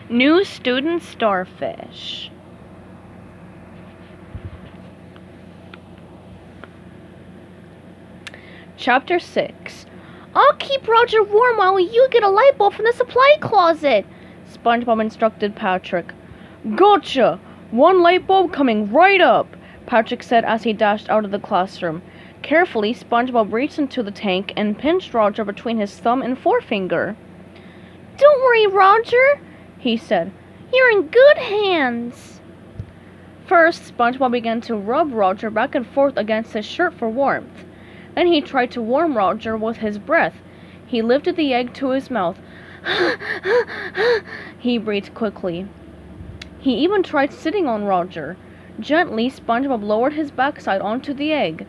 New student Starfish. Chapter 6. I'll keep Roger warm while you get a light bulb from the supply closet, SpongeBob instructed Patrick. Gotcha! One light bulb coming right up, Patrick said as he dashed out of the classroom. Carefully, SpongeBob reached into the tank and pinched Roger between his thumb and forefinger. Don't worry, Roger, he said. You're in good hands. First, SpongeBob began to rub Roger back and forth against his shirt for warmth. Then he tried to warm Roger with his breath. He lifted the egg to his mouth. He breathed quickly. He even tried sitting on Roger. Gently, SpongeBob lowered his backside onto the egg.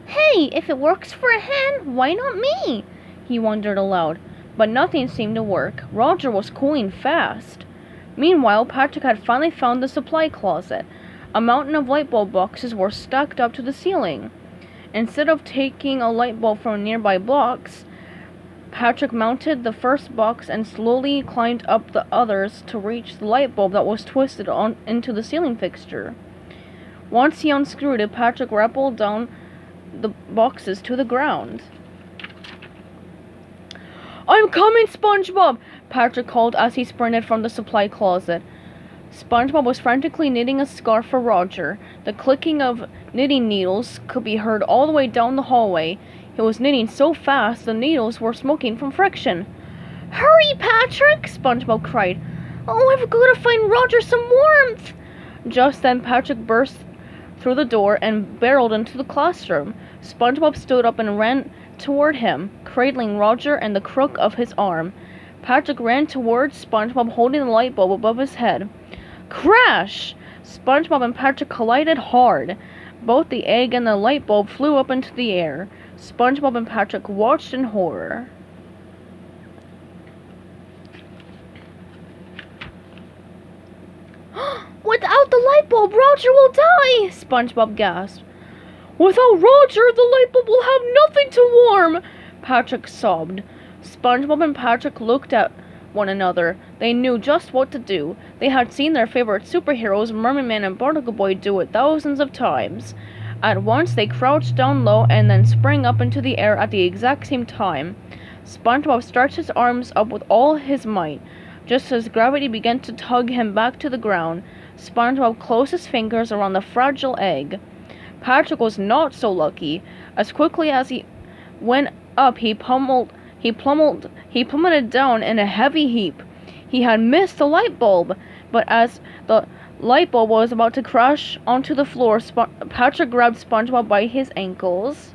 Hey, if it works for a hen, why not me? He wondered aloud. But nothing seemed to work. Roger was cooling fast. Meanwhile, Patrick had finally found the supply closet. A mountain of light bulb boxes were stacked up to the ceiling. Instead of taking a light bulb from a nearby box, Patrick mounted the first box and slowly climbed up the others to reach the light bulb that was twisted into the ceiling fixture. Once he unscrewed it, Patrick rappelled down the boxes to the ground. I'm coming, SpongeBob! Patrick called as he sprinted from the supply closet. SpongeBob was frantically knitting a scarf for Roger. The clicking of knitting needles could be heard all the way down the hallway. He was knitting so fast the needles were smoking from friction. Hurry, Patrick! SpongeBob cried. Oh, I've got to find Roger some warmth! Just then, Patrick burst through the door and barreled into the classroom. SpongeBob stood up and ran toward him, cradling Roger in the crook of his arm. Patrick ran towards SpongeBob, holding the light bulb above his head. Crash! SpongeBob and Patrick collided hard. Both the egg and the light bulb flew up into the air. SpongeBob and Patrick watched in horror. Without the light bulb, Roger will die! SpongeBob gasped. Without Roger, the light bulb will have nothing to warm! Patrick sobbed. SpongeBob and Patrick looked at one another. They knew just what to do. They had seen their favorite superheroes, Merman Man and Barnacle Boy, do it thousands of times. At once, they crouched down low and then sprang up into the air at the exact same time. SpongeBob stretched his arms up with all his might. Just as gravity began to tug him back to the ground, SpongeBob closed his fingers around the fragile egg. Patrick was not so lucky. As quickly as he went up, he plummeted down in a heavy heap. He had missed the light bulb, but as the light bulb was about to crash onto the floor, Patrick grabbed SpongeBob by his ankles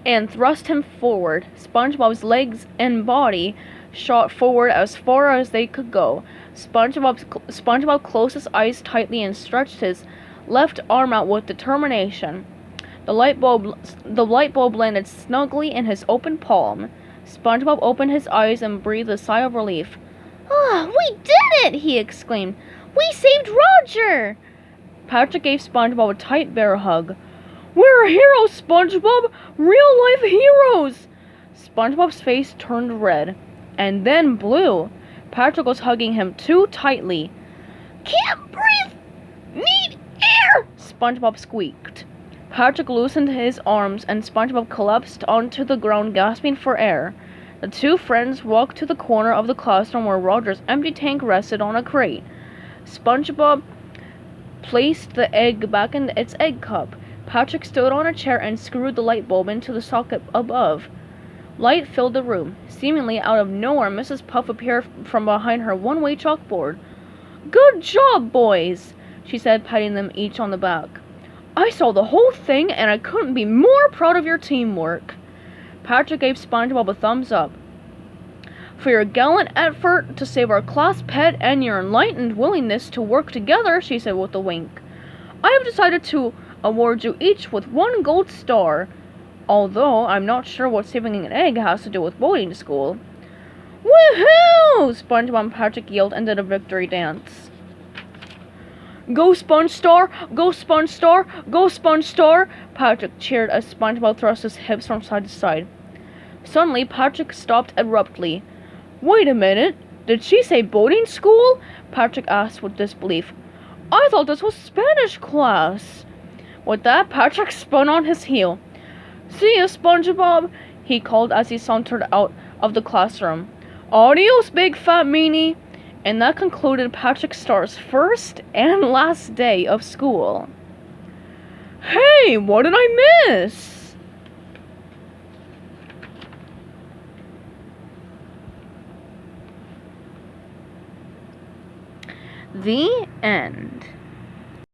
and thrust him forward. SpongeBob's legs and body shot forward as far as they could go. SpongeBob closed his eyes tightly and stretched his left arm out with determination. The light bulb landed snugly in his open palm. SpongeBob opened his eyes and breathed a sigh of relief. Ah, we did it! He exclaimed. We saved Roger! Patrick gave SpongeBob a tight bear hug. We're heroes, SpongeBob! Real-life heroes! SpongeBob's face turned red, and then blue. Patrick was hugging him too tightly. Can't breathe! Need air! SpongeBob squeaked. Patrick loosened his arms, and SpongeBob collapsed onto the ground, gasping for air. The two friends walked to the corner of the classroom where Roger's empty tank rested on a crate. SpongeBob placed the egg back in its egg cup. Patrick stood on a chair and screwed the light bulb into the socket above. Light filled the room. Seemingly out of nowhere, Mrs. Puff appeared from behind her one-way chalkboard. Good job, boys, she said, patting them each on the back. I saw the whole thing, and I couldn't be more proud of your teamwork. Patrick gave SpongeBob a thumbs up. For your gallant effort to save our class pet and your enlightened willingness to work together, she said with a wink, I have decided to award you each with 1 gold star, although I'm not sure what saving an egg has to do with boating school. Woohoo! SpongeBob and Patrick yelled and did a victory dance. Go Sponge Star! Go Sponge Star! Go Sponge Star! Patrick cheered as SpongeBob thrust his hips from side to side. Suddenly, Patrick stopped abruptly. Wait a minute. Did she say boarding school? Patrick asked with disbelief. I thought this was Spanish class. With that, Patrick spun on his heel. See ya, SpongeBob, he called as he sauntered out of the classroom. Adios, big fat meanie. And that concluded Patrick Star's first and last day of school. Hey, what did I miss? The end.